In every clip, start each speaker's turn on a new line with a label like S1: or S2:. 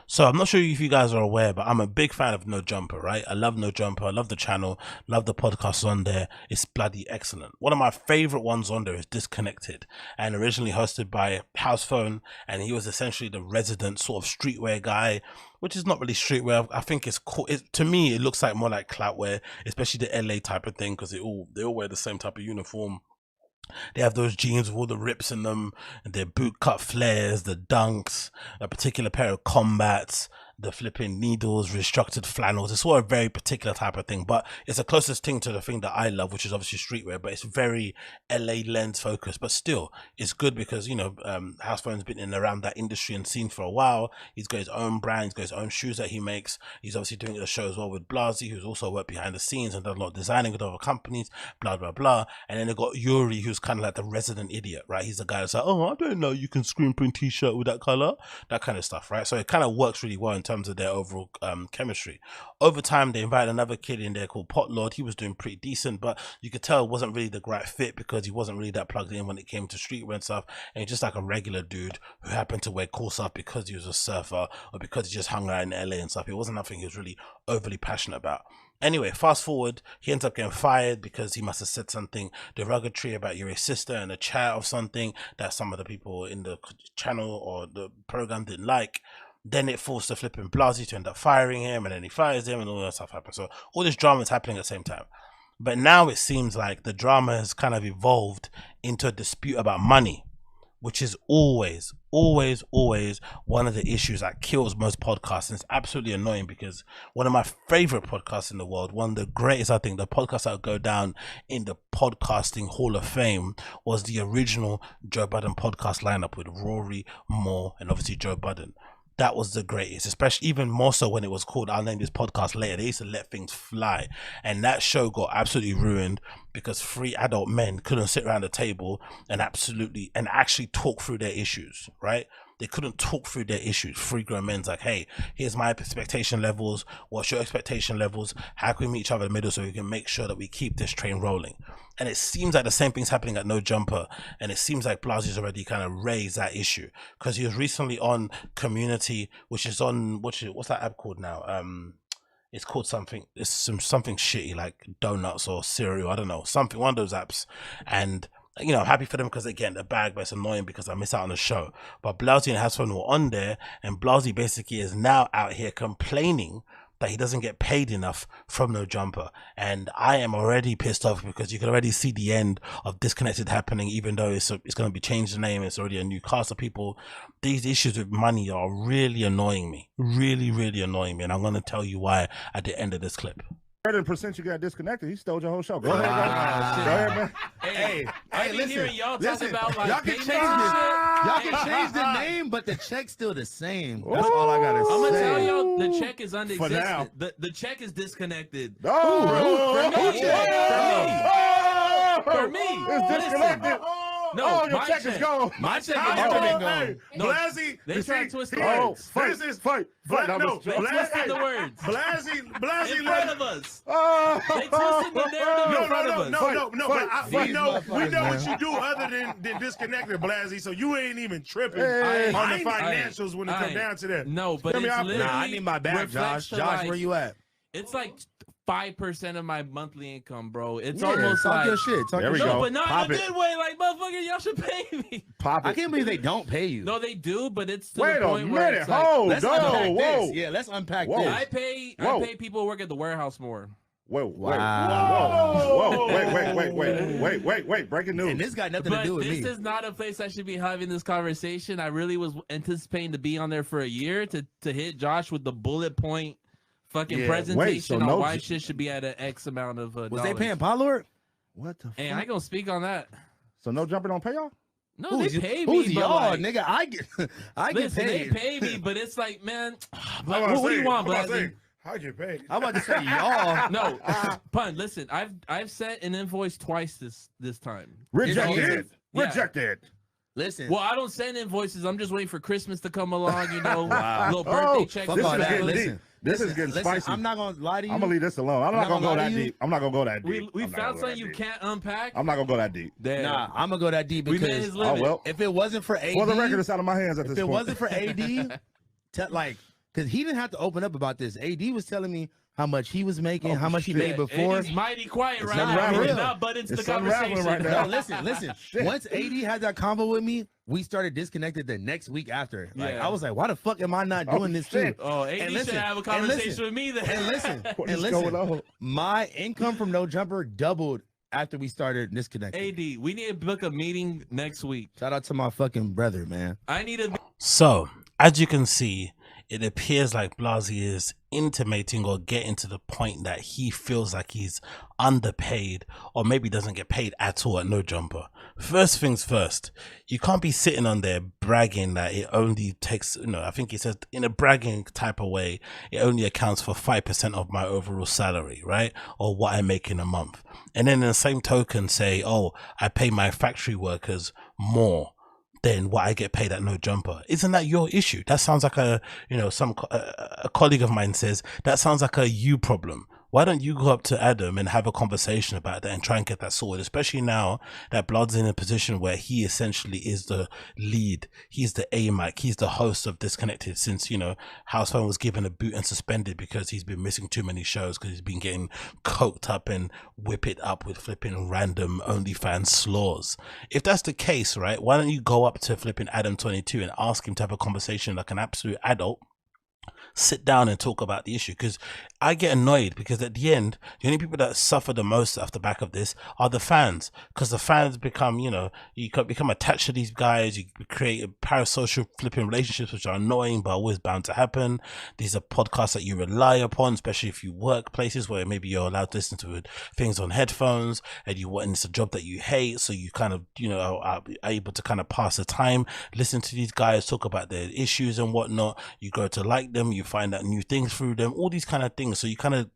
S1: So I'm not sure if you guys are aware, but I'm a big fan of No Jumper, right? I love No Jumper. I love the channel, love the podcasts on there. It's bloody excellent. One of my favorite ones on there is Disconnected, and originally hosted by House Phone, and he was essentially the resident sort of streetwear guy, which is not really streetwear. I think it's cool. To me, it looks like more like cloutwear, especially the LA type of thing, because they all wear the same type of uniform. They have those jeans with all the rips in them, and their boot cut flares, the dunks, a particular pair of combats, the flipping needles, restructured flannels. It's all a very particular type of thing, but it's the closest thing to the thing that I love, which is obviously streetwear, but it's very LA lens focused, but still it's good because, House Phone's been in and around that industry and scene for a while. He's got his own brand, he's got his own shoes that he makes. He's obviously doing the show as well with Blazzy, who's also worked behind the scenes and done a lot of designing with other companies, blah, blah, blah. And then they got Yuri, who's kind of like the resident idiot, right? He's the guy that's like, oh, I don't know, you can screen print t-shirt with that color, that kind of stuff, right? So it kind of works really well in terms of their overall chemistry. Over time, they invited another kid in there called Potlord. He was doing pretty decent, but you could tell it wasn't really the right fit because he wasn't really that plugged in when it came to streetwear and stuff. And he's just like a regular dude who happened to wear cool stuff because he was a surfer or because he just hung out in LA and stuff. It wasn't nothing he was really overly passionate about. Anyway, fast forward, he ends up getting fired because he must have said something derogatory about Yuri's sister in a chat of something that some of the people in the channel or the program didn't like. Then it forced the flipping Blazzy to end up firing him, and then he fires him, and all that stuff happens. So all this drama is happening at the same time. But now it seems like the drama has kind of evolved into a dispute about money, which is always one of the issues that kills most podcasts. And it's absolutely annoying because one of my favorite podcasts in the world, one of the greatest, I think, the podcast that would go down in the podcasting Hall of Fame, was the original Joe Budden podcast lineup with Rory, Moore, and obviously Joe Budden. That was the greatest, especially even more so when it was called I'll Name This Podcast Later. They used to let things fly, and that show got absolutely ruined because three adult men couldn't sit around the table and actually talk through their issues, right? They couldn't talk through their issues. Three grown men's like, hey, here's my expectation levels. What's your expectation levels? How can we meet each other in the middle so we can make sure that we keep this train rolling? And it seems like the same thing's happening at No Jumper. And it seems like Blazzy's already kind of raised that issue because he was recently on Community, which is on, what's that app called now? It's called something, it's something shitty like donuts or cereal. I don't know, something, one of those apps. And I'm happy for them because they get the bag, but it's annoying because I miss out on the show. But Blazzy and Hassan were on there, and Blazzy basically is now out here complaining that he doesn't get paid enough from No Jumper. And I am already pissed off because you can already see the end of Disconnected happening, even though it's going to be changed the name. It's already a new cast of people. These issues with money are really annoying me. Really, really annoying me. And I'm going to tell you why at the end of this clip.
S2: 30% you got disconnected. He stole your whole show. Go ahead, go ahead, man.
S3: Hey, listen, y'all talking about like
S2: y'all can change the name, but the check's still the same. That's all I gotta say.
S3: I'm gonna tell y'all the check is unexistent. The check is disconnected. For me,
S2: it's disconnected.
S3: No,
S2: your check is gone.
S3: My check has never been gone.
S4: No, Blazzy,
S3: they try to twist the words.
S2: Fight.
S3: No, they twisted the words.
S4: Blazzy,
S3: in front of us. They twisted the narrative in front of us.
S4: No. But we know what you do other than disconnected, Blazzy. So you ain't even tripping on the financials when it comes down to that.
S3: No, but it's literally.
S2: Nah, I need my bag, Josh. Josh, where you at?
S3: It's like 5% of my monthly income, bro. It's almost
S2: talk
S3: like
S2: your shit.
S4: There we go.
S3: But not in a good way. Like, motherfucker, y'all should pay me.
S2: I can't believe they don't pay you.
S3: No, they do, but it's to
S2: Wait
S3: the
S2: a
S3: point where
S2: minute.
S3: it's like,
S2: Hold
S3: let's
S2: on.
S3: unpack this.
S2: Yeah, let's unpack this.
S3: I pay people who work at the warehouse more.
S2: Wait. Breaking news.
S5: And this got nothing to do with me.
S3: This is not a place I should be having this conversation. I really was anticipating to be on there for a year to hit Josh with the bullet point fucking presentation on why shit should be at an X amount of
S5: Was
S3: dollars.
S5: they paying Pollard?
S2: What the fuck?
S3: Hey, I ain't gonna speak on that.
S2: So No Jumper don't pay y'all?
S3: No, they pay me.
S5: Who's
S3: but
S5: y'all,
S3: like,
S5: nigga? I get paid.
S3: They pay me, but it's like, man, what do you want, Blazzy?
S4: I get paid.
S5: I'm about to say y'all.
S3: No, Pun. Listen, I've sent an invoice twice this time.
S2: Rejected.
S3: Yeah.
S2: Rejected.
S5: Listen.
S3: Well, I don't send invoices. I'm just waiting for Christmas to come along.
S2: Wow.
S3: Little birthday check.
S5: Fuck all that.
S2: Listen. This is getting spicy.
S5: I'm not gonna lie to you.
S2: I'm gonna leave this alone. I'm not gonna go that deep. I'm not gonna go that deep.
S3: We found something you can't unpack.
S2: I'm not gonna go that deep.
S3: Damn.
S5: Nah, I'm gonna go that deep
S3: We
S5: because
S3: made his limit.
S2: well,
S5: if it wasn't for AD,
S2: for the record, it's out of my hands at this
S5: if
S2: point.
S5: it wasn't for AD, like
S2: because he didn't have to open up about this. AD was telling me how much he was making, how much he made before.
S3: He's mighty quiet right now.
S2: unraveling.
S3: He's not butt into the conversation
S4: right now.
S2: No, listen. Once AD had that convo with me, we started disconnected the next week after. Like I was like, why the fuck am I not doing this too?
S3: Oh, AD should have a conversation with me then.
S2: And listen, my income from No Jumper doubled after we started disconnected.
S3: AD, we need to book a meeting next week.
S2: Shout out to my fucking brother, man.
S3: I need to.
S1: So, as you can see, it appears like Blazzy is intimating or getting to the point that he feels like he's underpaid or maybe doesn't get paid at all at No Jumper. First things first, you can't be sitting on there bragging that it only takes, I think he says in a bragging type of way, it only accounts for 5% of my overall salary, right? Or what I make in a month. And then in the same token say, oh, I pay my factory workers more than what I get paid at No Jumper. Isn't that your issue? That sounds like a colleague of mine says, that sounds like a you problem. Why don't you go up to Adam and have a conversation about that and try and get that sorted, especially now that Blood's in a position where he essentially is the lead. He's the AMAC. He's the host of Disconnected since, House Phone was given a boot and suspended because he's been missing too many shows because he's been getting coked up and whip it up with flipping random OnlyFans slaws. If that's the case, right, why don't you go up to flipping Adam22 and ask him to have a conversation like an absolute adult? Sit down and talk about the issue, because I get annoyed because at the end the only people that suffer the most off the back of this are the fans, because the fans become you become attached to these guys. You create parasocial flipping relationships which are annoying but always bound to happen. These are podcasts that you rely upon, especially if you work places where maybe you're allowed to listen to things on headphones and it's a job that you hate, so you kind of are able to kind of pass the time, listen to these guys talk about their issues and whatnot. You go to like them, you find out new things through them, all these kind of things. So you kind of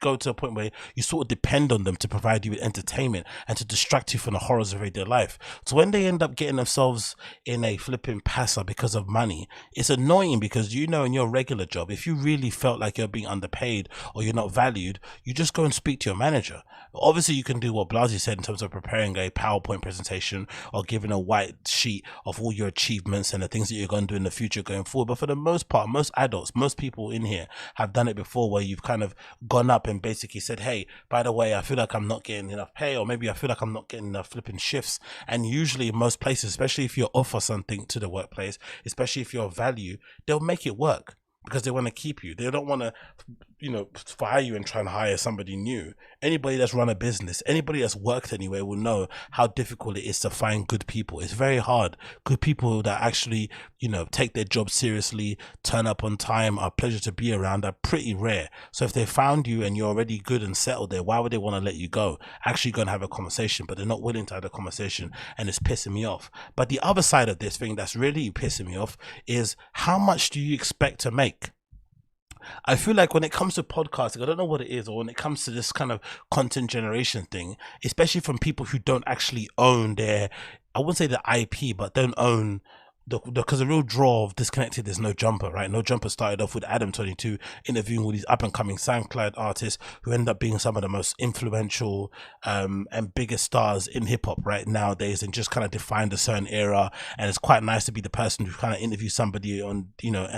S1: go to a point where you sort of depend on them to provide you with entertainment and to distract you from the horrors of everyday life. So when they end up getting themselves in a flipping passer because of money, it's annoying, because in your regular job, if you really felt like you're being underpaid or you're not valued, you just go and speak to your manager. Obviously you can do what Blazzy said in terms of preparing a PowerPoint presentation or giving a white sheet of all your achievements and the things that you're going to do in the future going forward. But for the most part, most adults, most people in here have done it before, where you've kind of gone up and basically said, hey, by the way, I feel like I'm not getting enough pay, or maybe I feel like I'm not getting enough flipping shifts. And usually in most places, especially if you offer something to the workplace, especially if you're of value, they'll make it work because they want to keep you. They don't want to fire you and try and hire somebody new. Anybody that's run a business, anybody that's worked anywhere will know how difficult it is to find good people. It's very hard. Good people that actually take their job seriously, turn up on time, are a pleasure to be around, are pretty rare. So if they found you and you're already good and settled there, why would they want to let you go? Actually go and have a conversation, but they're not willing to have a conversation, and it's pissing me off. But the other side of this thing that's really pissing me off is, how much do you expect to make? I feel like when it comes to podcasting, I don't know what it is, or when it comes to this kind of content generation thing, especially from people who don't actually own I wouldn't say the IP, but don't own because the real draw of Disconnected is No Jumper, right? No Jumper started off with Adam22 interviewing all these up and coming SoundCloud artists who end up being some of the most influential and biggest stars in hip hop right nowadays, and just kind of defined a certain era. And it's quite nice to be the person who kind of interviews somebody on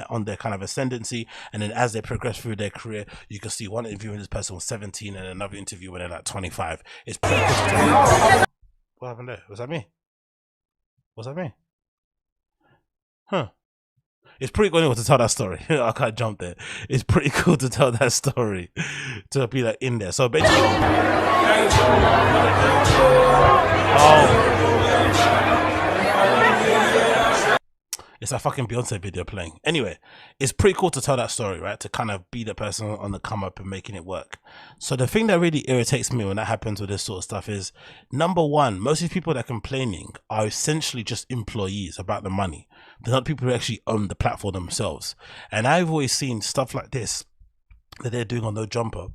S1: on their kind of ascendancy, and then as they progress through their career, you can see one interview when this person was 17 and another interview when they're like 25. It's pretty cool. What happened there? Was that me? Huh. It's pretty cool to tell that story. I can't jump there. It's pretty cool to tell that story, to be like in there. So basically, it's a fucking Beyonce video playing. Anyway, it's pretty cool to tell that story, right? To kind of be the person on the come up and making it work. So the thing that really irritates me when that happens with this sort of stuff is, number one, most of these people that are complaining are essentially just employees about the money. They're not people who actually own the platform themselves. And I've always seen stuff like this that they're doing on No Jumper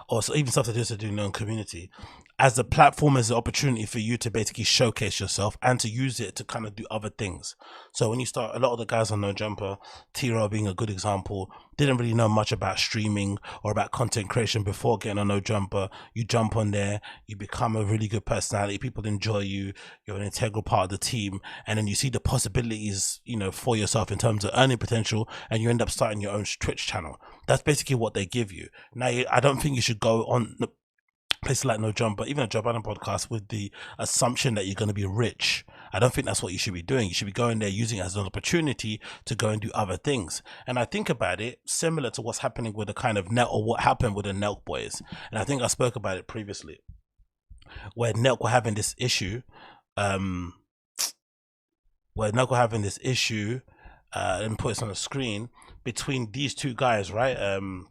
S1: or so even stuff that is to do known community, as the platform is an opportunity for you to basically showcase yourself and to use it to kind of do other things. So when you start, a lot of the guys on No Jumper, T-Raw being a good example, didn't really know much about streaming or about content creation before getting on No Jumper. You jump on there, you become a really good personality, people enjoy you, you're an integral part of the team, and then you see the possibilities, you know, for yourself in terms of earning potential, and you end up starting your own Twitch channel. That's basically what they give you. Now, I don't think you should go on places like No Jumper, even a Joe Budden podcast, with the assumption that you're going to be rich. I don't think that's what you should be doing. You should be going there using it as an opportunity to go and do other things. And I think about it similar to what's happening with the kind of Nelk, or what happened with the Nelk boys. And I think I spoke about it previously, where Nelk were having this issue, let me put this on the screen, between these two guys, right?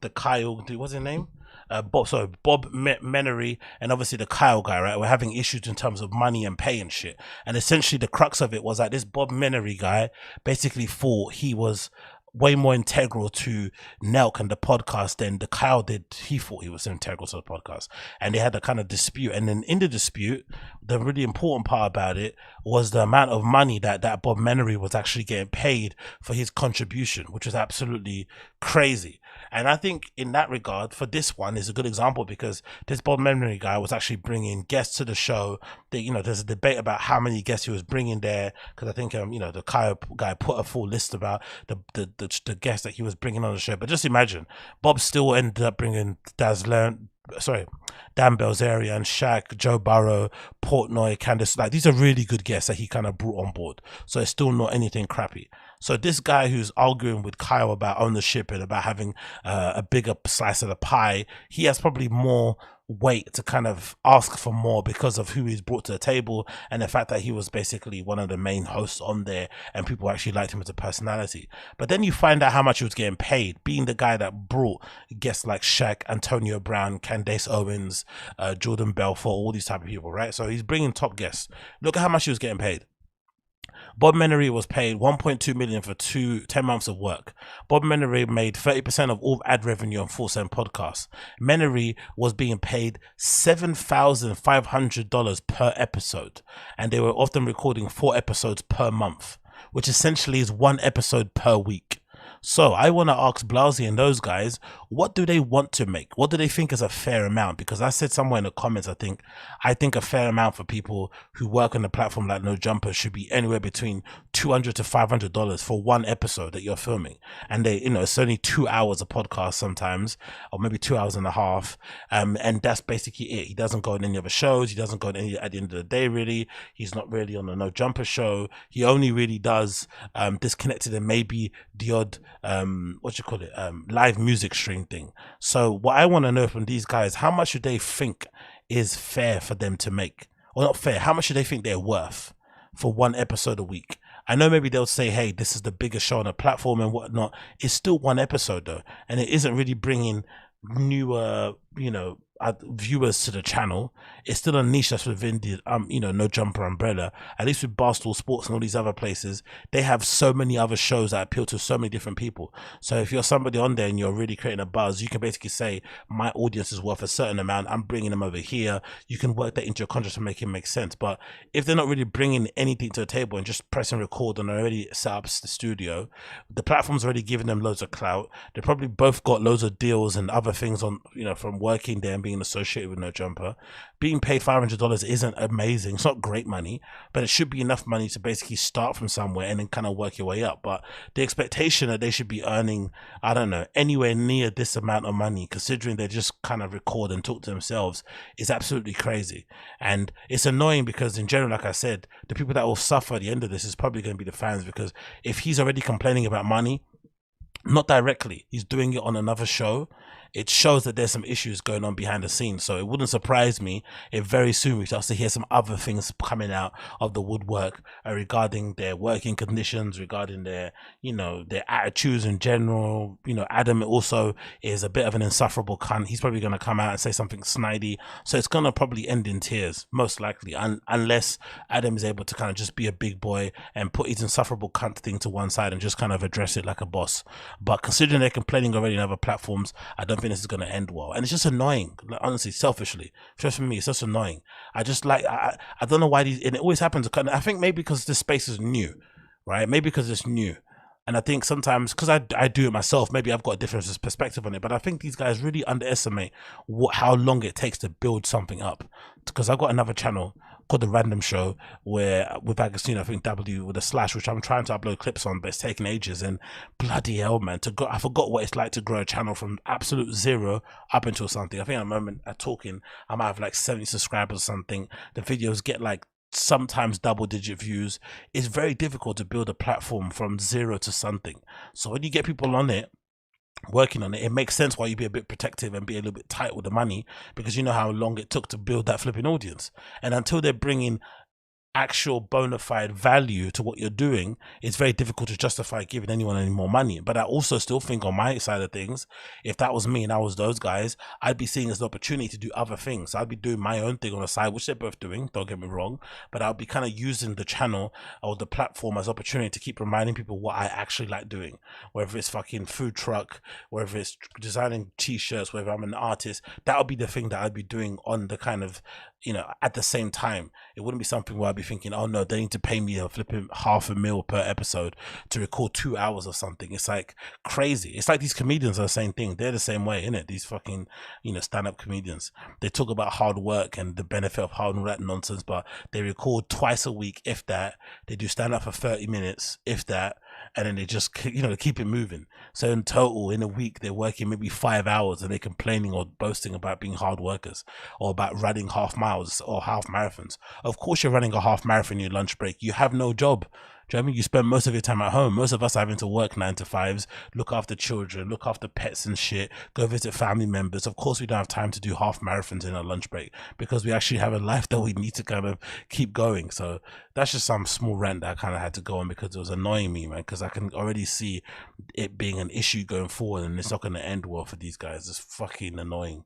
S1: The Kyle, what's his name? Bob Menery, and obviously the Kyle guy, right? We're having issues in terms of money and pay and shit. And essentially the crux of it was that this Bob Menery guy basically thought he was way more integral to Nelk and the podcast than the Kyle did. He thought he was integral to the podcast, and they had a kind of dispute. And then in the dispute, the really important part about it was the amount of money that Bob Menery was actually getting paid for his contribution, which was absolutely crazy. And I think in that regard, for this one, is a good example, because this Bob Menery guy was actually bringing guests to the show. You know, there's a debate about how many guests he was bringing there, because I think you know, the Kyle guy put a full list about the guests that he was bringing on the show. But just imagine, Bob still ended up bringing Dan Belzerian, Shaq, Joe Burrow, Portnoy, Candace. Like, these are really good guests that he kind of brought on board. So it's still not anything crappy. So this guy who's arguing with Kyle about ownership and about having a bigger slice of the pie, he has probably more weight to kind of ask for more because of who he's brought to the table, and the fact that he was basically one of the main hosts on there and people actually liked him as a personality. But then you find out how much he was getting paid, being the guy that brought guests like Shaq, Antonio Brown, Candace Owens, Jordan Belfort, all these type of people, right? So he's bringing top guests. Look at how much he was getting paid. Bob Menery was paid $1.2 million for 10 months of work. Bob Menery made 30% of all ad revenue on Full Send podcasts. Menery was being paid $7,500 per episode, and they were often recording 4 episodes per month, which essentially is 1 episode per week. So I want to ask Blazzy and those guys, what do they want to make? What do they think is a fair amount? Because I said somewhere in the comments, I think a fair amount for people who work on a platform like No Jumper should be anywhere between $200 to $500 for 1 episode that you're filming. And they, you know, it's only 2 hours a podcast sometimes, or maybe 2 hours and a half. And that's basically it. He doesn't go on any other shows. He doesn't go on any at the end of the day, really. He's not really on the No Jumper show. He only really does Disconnected and maybe the odd live music stream thing. So what I want to know from these guys, how much do they think is fair for them to make? Or not fair, how much do they think they're worth for 1 episode a week? I know maybe they'll say, hey, this is the biggest show on the platform and whatnot. It's still 1 episode though, and it isn't really bringing newer, viewers to the channel. It's still a niche that's within the No Jumper umbrella. At least with Barstool Sports and all these other places, they have so many other shows that appeal to so many different people. So if you're somebody on there and you're really creating a buzz, you can basically say, my audience is worth a certain amount, I'm bringing them over here. You can work that into your contract to make it make sense. But if they're not really bringing anything to the table and just pressing record and already set up the studio, the platform's already giving them loads of clout. They probably both got loads of deals and other things on, from working there and being associated with No Jumper. Being paid $500 isn't amazing. It's not great money, but it should be enough money to basically start from somewhere and then kind of work your way up. But the expectation that they should be earning, I don't know, anywhere near this amount of money, considering they just kind of record and talk to themselves, is absolutely crazy. And it's annoying because in general, like I said, the people that will suffer at the end of this is probably going to be the fans, because if he's already complaining about money, not directly, he's doing it on another show, it shows that there's some issues going on behind the scenes. So it wouldn't surprise me if very soon we start to hear some other things coming out of the woodwork regarding their working conditions, regarding their, their attitudes in general. Adam also is a bit of an insufferable cunt. He's probably going to come out and say something snidey. So it's going to probably end in tears, most likely, unless Adam is able to kind of just be a big boy and put his insufferable cunt thing to one side and just kind of address it like a boss. But considering they're complaining already on other platforms, I don't think think this is going to end well. And it's just annoying, like, honestly, selfishly. Just for me, it's just annoying. I just like, I don't know why these, and it always happens. I think maybe because this space is new, right? Maybe because it's new. And I think sometimes, because I do it myself, maybe I've got a different perspective on it, but I think these guys really underestimate how long it takes to build something up. Because I've got another channel called The Random Show, where with Agostino, I think W with a slash, which I'm trying to upload clips on, but it's taking ages. And bloody hell, man, I forgot what it's like to grow a channel from absolute zero up until something. I think at the moment at talking, I might have like 70 subscribers or something. The videos get like sometimes double-digit views. It's very difficult to build a platform from zero to something. So when you get people on it, working on it, it makes sense why you be a bit protective and be a little bit tight with the money, because you know how long it took to build that flipping audience. And until they're bringing actual bona fide value to what you're doing, it's very difficult to justify giving anyone any more money. But I also still think on my side of things, if that was me and I was those guys, I'd be seeing as an opportunity to do other things. I'd be doing my own thing on the side, which they're both doing, don't get me wrong, but I'll be kind of using the channel or the platform as opportunity to keep reminding people what I actually like doing, whether it's fucking food truck, whether it's designing t-shirts, whether I'm an artist. That would be the thing that I'd be doing on the kind of, you know, at the same time. It wouldn't be something where I'd be thinking, oh no, they need to pay me a flipping $500,000 per episode to record 2 hours or something. It's like crazy. It's like these comedians are the same thing. They're the same way, innit? These fucking, you know, stand-up comedians. They talk about hard work and the benefit of hard and all that nonsense, but they record twice a week, if that. They do stand-up for 30 minutes, if that. And then they just, you know, keep it moving. So in total, in a week, they're working maybe 5 hours and they're complaining or boasting about being hard workers or about running half miles or half marathons. Of course, you're running a half marathon in your lunch break. You have no job. Do you know what I mean? You spend most of your time at home. Most of us are having to work 9 to 5s, look after children, look after pets and shit, go visit family members. Of course, we don't have time to do half marathons in our lunch break because we actually have a life that we need to kind of keep going. So that's just some small rant that I kind of had to go on because it was annoying me, man, because I can already see it being an issue going forward and it's not going to end well for these guys. It's fucking annoying.